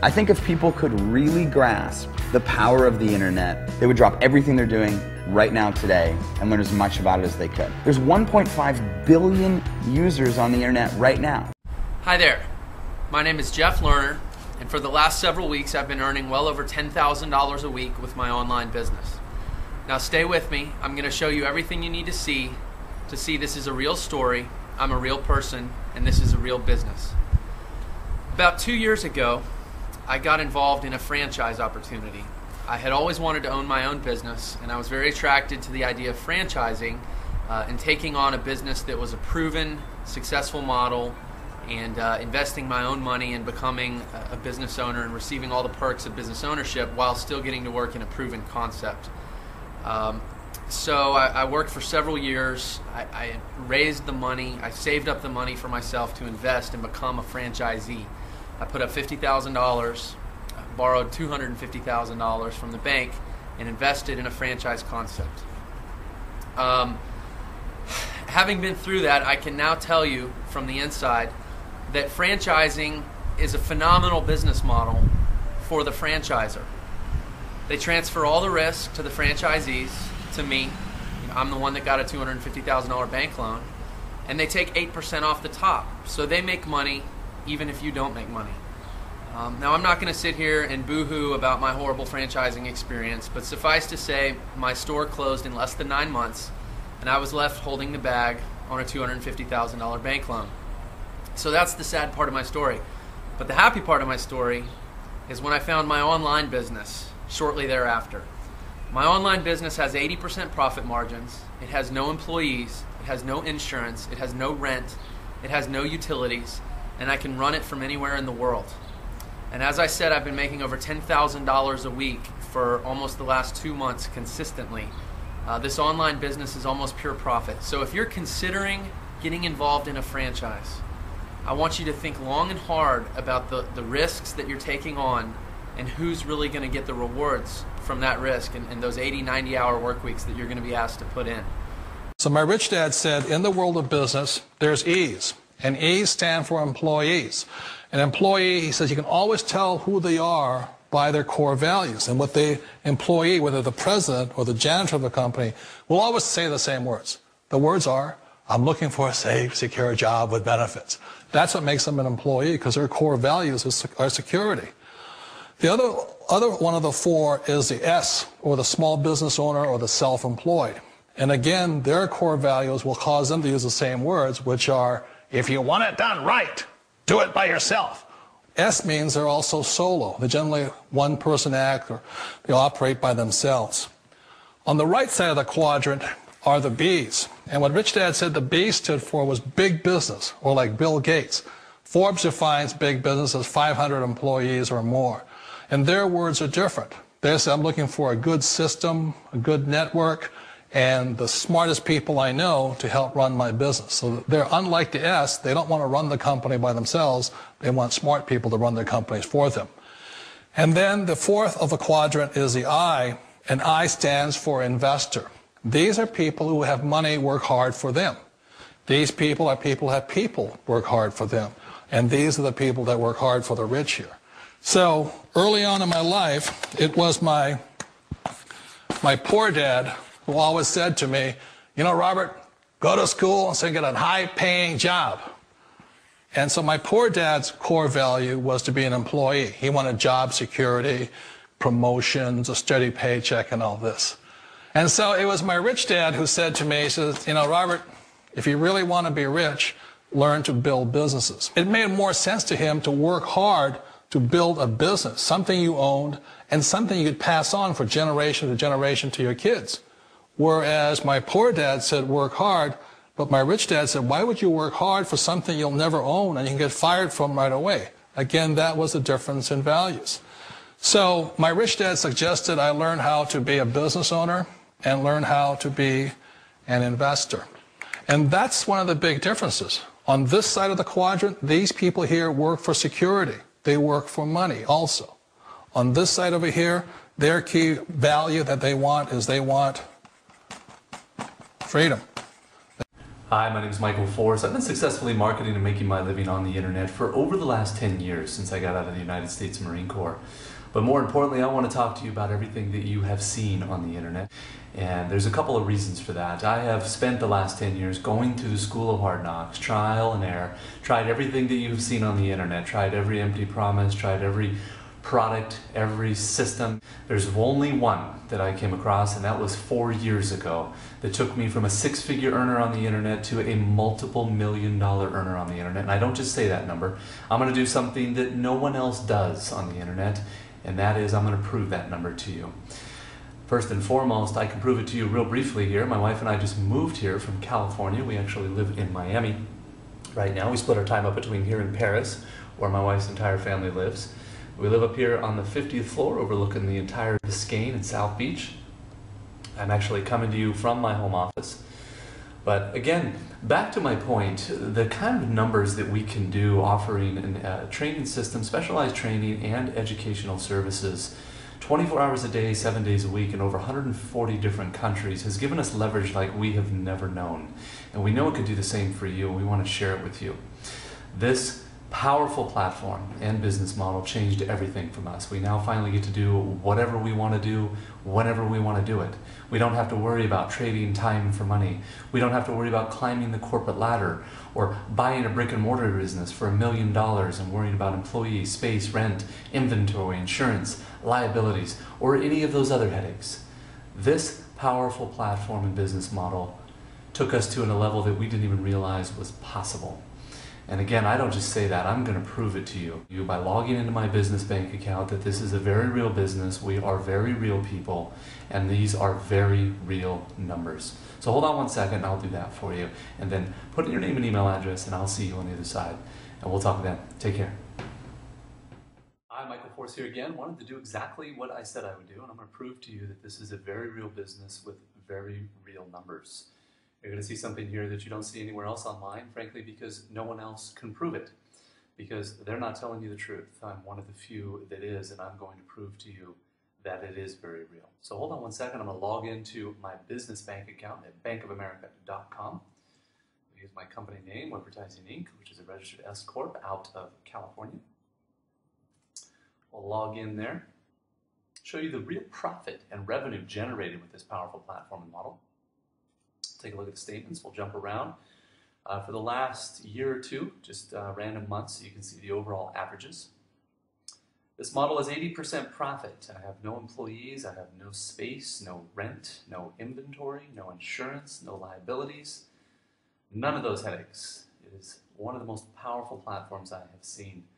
I think if people could really grasp the power of the internet, they would drop everything they're doing right now today and learn as much about it as they could. There's 1.5 billion users on the internet right now. Hi there, my name is Jeff Lerner, and for the last several weeks I've been earning well over $10,000 a week with my online business. Now stay with me, I'm going to show you everything you need to see this is a real story, I'm a real person, and this is a real business. About 2 years ago, I got involved in a franchise opportunity. I had always wanted to own my own business, and I was very attracted to the idea of franchising and taking on a business that was a proven, successful model, and investing my own money and becoming a business owner and receiving all the perks of business ownership while still getting to work in a proven concept. So I worked for several years. I raised the money, I saved up the money for myself to invest and become a franchisee. I put up $50,000, borrowed $250,000 from the bank, and invested in a franchise concept. Having been through that, I can now tell you from the inside that franchising is a phenomenal business model for the franchisor. They transfer all the risk to the franchisees, to me. I'm the one that got a $250,000 bank loan, and they take 8% off the top. So they make money even if you don't make money. Now I'm not going to sit here and boo-hoo about my horrible franchising experience, but suffice to say my store closed in less than 9 months, and I was left holding the bag on a $250,000 bank loan. So that's the sad part of my story. But the happy part of my story is when I found my online business shortly thereafter. My online business has 80% profit margins, it has no employees, it has no insurance, it has no rent, it has no utilities, and I can run it from anywhere in the world. And as I said, I've been making over $10,000 a week for almost the last 2 months consistently. This online business is almost pure profit. So if you're considering getting involved in a franchise, I want you to think long and hard about the risks that you're taking on and who's really going to get the rewards from that risk and those 80, 90-hour work weeks that you're going to be asked to put in. So my rich dad said, in the world of business, there's E's, and E's stand for employees. An employee, he says, you can always tell who they are by their core values. And what the employee, whether the president or the janitor of the company, will always say the same words. The words are, I'm looking for a safe, secure job with benefits. That's what makes them an employee, because their core values are security. The other one of the four is the S, or the small business owner or the self-employed. And again, their core values will cause them to use the same words, which are, if you want it done right, do it by yourself. S means they're also solo. They're generally one-person act, or they operate by themselves. On the right side of the quadrant are the B's. And what Rich Dad said the B stood for was big business, or like Bill Gates. Forbes defines big business as 500 employees or more. And their words are different. They say, I'm looking for a good system, a good network, and the smartest people I know to help run my business. So they're unlike the S. They don't want to run the company by themselves. They want smart people to run their companies for them. And then the fourth of the quadrant is the I, and I stands for investor. These are people who have money work hard for them. These people are people who have people work hard for them. And these are the people that work hard for the rich here. So early on in my life, it was my poor dad who always said to me, you know, Robert, go to school and so get a high-paying job. And so my poor dad's core value was to be an employee. He wanted job security, promotions, a steady paycheck, and all this. And so it was my rich dad who said to me, he says, you know, Robert, if you really want to be rich, learn to build businesses. It made more sense to him to work hard to build a business, something you owned and something you could pass on for generation to generation to your kids. Whereas my poor dad said work hard, but my rich dad said, why would you work hard for something you'll never own and you can get fired from right away? Again, that was the difference in values. So my rich dad suggested I learn how to be a business owner and learn how to be an investor. And that's one of the big differences. On this side of the quadrant, these people here work for security. They work for money also. On this side over here, their key value that they want is they want freedom. Hi, my name is Michael Force. I've been successfully marketing and making my living on the internet for over the last 10 years since I got out of the United States Marine Corps. But more importantly, I want to talk to you about everything that you have seen on the internet. And there's a couple of reasons for that. I have spent the last 10 years going through the school of hard knocks, trial and error, tried everything that you've seen on the internet, tried every empty promise, tried every product, every system. There's only one that I came across, and that was 4 years ago, that took me from a six-figure earner on the internet to a multiple million-dollar earner on the internet. And I don't just say that number. I'm going to do something that no one else does on the internet, and that is I'm going to prove that number to you. First and foremost, I can prove it to you real briefly here. My wife and I just moved here from California. We actually live in Miami right now. We split our time up between here and Paris, where my wife's entire family lives. We live up here on the 50th floor overlooking the entire Biscayne and South Beach. I'm actually coming to you from my home office. But again, back to my point, the kind of numbers that we can do offering a training system, specialized training and educational services 24 hours a day, 7 days a week in over 140 different countries has given us leverage like we have never known. And we know it could do the same for you, and we want to share it with you. This powerful platform and business model changed everything from us. We now finally get to do whatever we want to do, whenever we want to do it. We don't have to worry about trading time for money. We don't have to worry about climbing the corporate ladder or buying a brick and mortar business for $1 million and worrying about employees, space, rent, inventory, insurance, liabilities, or any of those other headaches. This powerful platform and business model took us to a level that we didn't even realize was possible. And again, I don't just say that, I'm going to prove it to you by logging into my business bank account that this is a very real business, we are very real people, and these are very real numbers. So hold on one second and I'll do that for you. And then put in your name and email address and I'll see you on the other side. And we'll talk then. Take care. Hi, Michael Force here again. Wanted to do exactly what I said I would do, and I'm going to prove to you that this is a very real business with very real numbers. You're going to see something here that you don't see anywhere else online, frankly, because no one else can prove it. Because they're not telling you the truth. I'm one of the few that is, and I'm going to prove to you that it is very real. So hold on one second. I'm going to log into my business bank account at bankofamerica.com. I'll use my company name, Advertising Inc., which is a registered S Corp out of California. We'll log in there, show you the real profit and revenue generated with this powerful platform and model. Take a look at the statements. We'll jump around. For the last year or two, just random months, so you can see the overall averages. This model is 80% profit. I have no employees, I have no space, no rent, no inventory, no insurance, no liabilities, none of those headaches. It is one of the most powerful platforms I have seen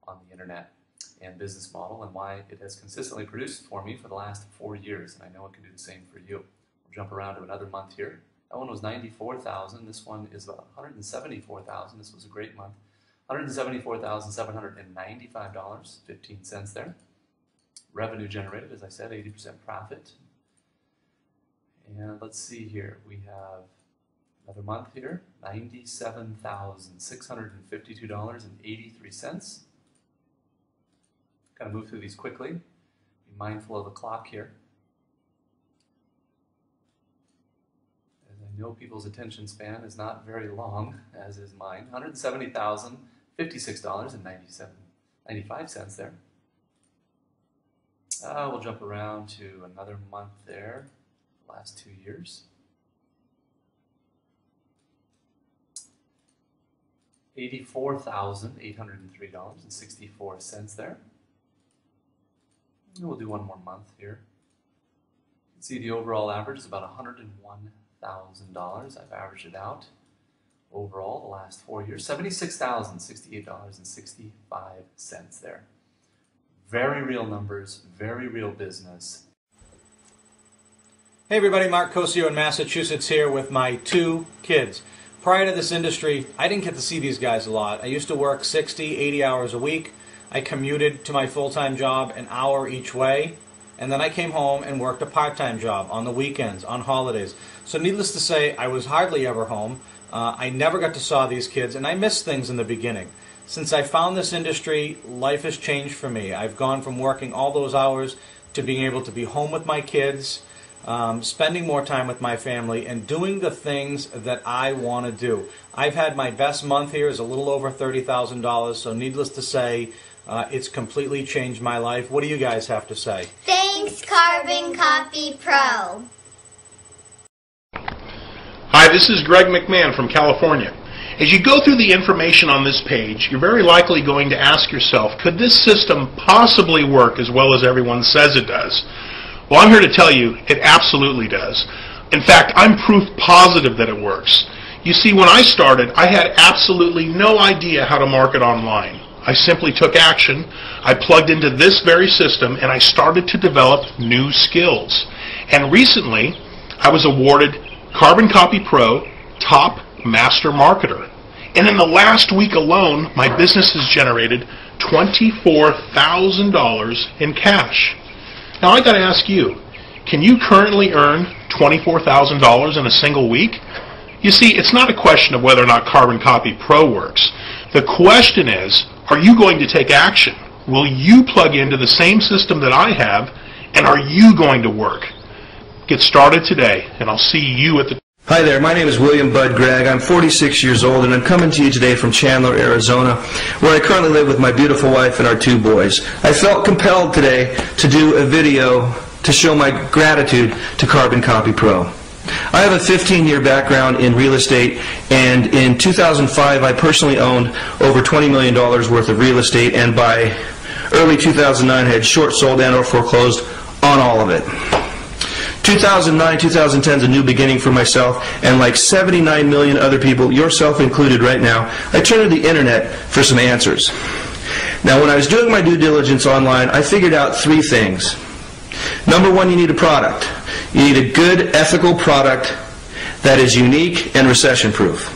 on the internet and business model, and why it has consistently produced for me for the last 4 years, and I know it can do the same for you. We'll jump around to another month here. That one was $94,000. This one is about $174,000. This was a great month. $174,795.15 there. Revenue generated, as I said, 80% profit. And let's see here. We have another month here, $97,652.83. Kind of move through these quickly. Be mindful of the clock here. I know people's attention span is not very long, as is mine. $170,056.95 there. We'll jump around to another month there, the last 2 years. $84,803.64 there. And we'll do one more month here. You can see the overall average is about $101,000. I've averaged it out overall the last 4 years. $76,068.65 there. Very real numbers, very real business. Hey everybody, Mark Cosio in Massachusetts here with my 2 kids. Prior to this industry, I didn't get to see these guys a lot. I used to work 60, 80 hours a week. I commuted to my full-time job an hour each way, and then I came home and worked a part-time job on the weekends, on holidays. So needless to say, I was hardly ever home. I never got to saw these kids, and I missed things in the beginning. Since I found this industry, life has changed for me. I've gone from working all those hours to being able to be home with my kids, spending more time with my family, and doing the things that I want to do. I've had my best month here is a little over $30,000, so needless to say, it's completely changed my life. What do you guys have to say? Thanks, Carbon Copy Pro. Hi, this is Greg McMahon from California. As you go through the information on this page, you're very likely going to ask yourself, could this system possibly work as well as everyone says it does? Well, I'm here to tell you it absolutely does. In fact, I'm proof positive that it works. You see, when I started, I had absolutely no idea how to market online. I simply took action, I plugged into this very system, and I started to develop new skills. And recently, I was awarded Carbon Copy Pro Top Master Marketer. And in the last week alone, my business has generated $24,000 in cash. Now I got to ask you, can you currently earn $24,000 in a single week? You see, it's not a question of whether or not Carbon Copy Pro works. The question is, are you going to take action? Will you plug into the same system that I have, and are you going to work? Get started today, and I'll see you at the... Hi there, my name is William Bud Gregg. I'm 46 years old, and I'm coming to you today from Chandler, Arizona, where I currently live with my beautiful wife and our 2 boys. I felt compelled today to do a video to show my gratitude to Carbon Copy Pro. I have a 15-year background in real estate, and in 2005 I personally owned over $20 million worth of real estate, and by early 2009 I had short sold and or foreclosed on all of it. 2009, 2010 is a new beginning for myself, and like 79 million other people, yourself included right now, I turned to the internet for some answers. Now, when I was doing my due diligence online, I figured out 3 things. Number 1, you need a product. You need a good, ethical product that is unique and recession-proof.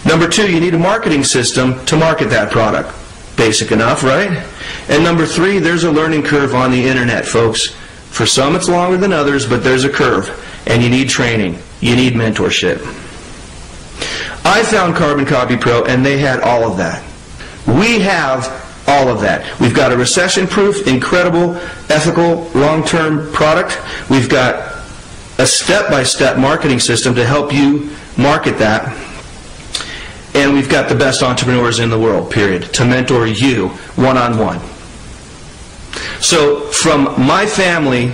Number 2, you need a marketing system to market that product. Basic enough, right? And number 3, there's a learning curve on the internet, folks. For some it's longer than others, but there's a curve, and you need training. You need mentorship. I found Carbon Copy Pro, and they had all of that. We have all of that. We've got a recession-proof, incredible, ethical, long-term product. We've got a step-by-step marketing system to help you market that. And we've got the best entrepreneurs in the world, period, to mentor you one-on-one. So from my family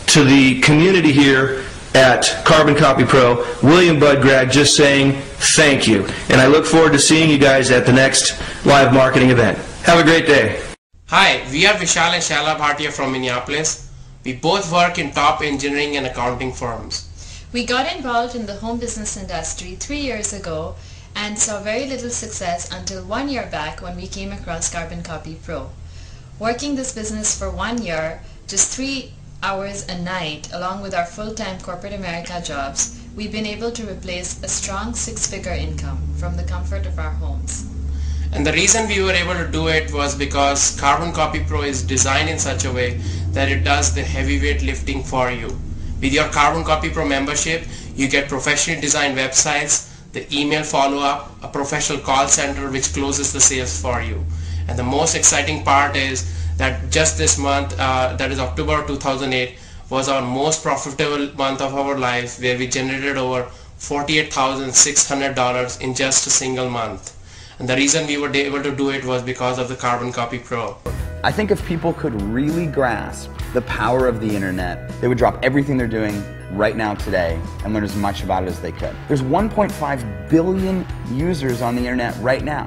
to the community here at Carbon Copy Pro, William Bud Gregg just saying thank you. And I look forward to seeing you guys at the next live marketing event. Have a great day. Hi, we are Vishal and Shala Bhatia from Minneapolis. We both work in top engineering and accounting firms. We got involved in the home business industry 3 years ago and saw very little success until 1 year back when we came across Carbon Copy Pro. Working this business for 1 year, just 3 hours a night, along with our full-time corporate America jobs, we've been able to replace a strong 6-figure income from the comfort of our homes. And the reason we were able to do it was because Carbon Copy Pro is designed in such a way that it does the heavyweight lifting for you. With your Carbon Copy Pro membership, you get professionally designed websites, the email follow-up, a professional call center which closes the sales for you. And the most exciting part is that just this month, that is October 2008, was our most profitable month of our life, where we generated over $48,600 in just a single month. And the reason we were able to do it was because of the Carbon Copy Pro. I think if people could really grasp the power of the internet, they would drop everything they're doing right now today and learn as much about it as they could. There's 1.5 billion users on the internet right now.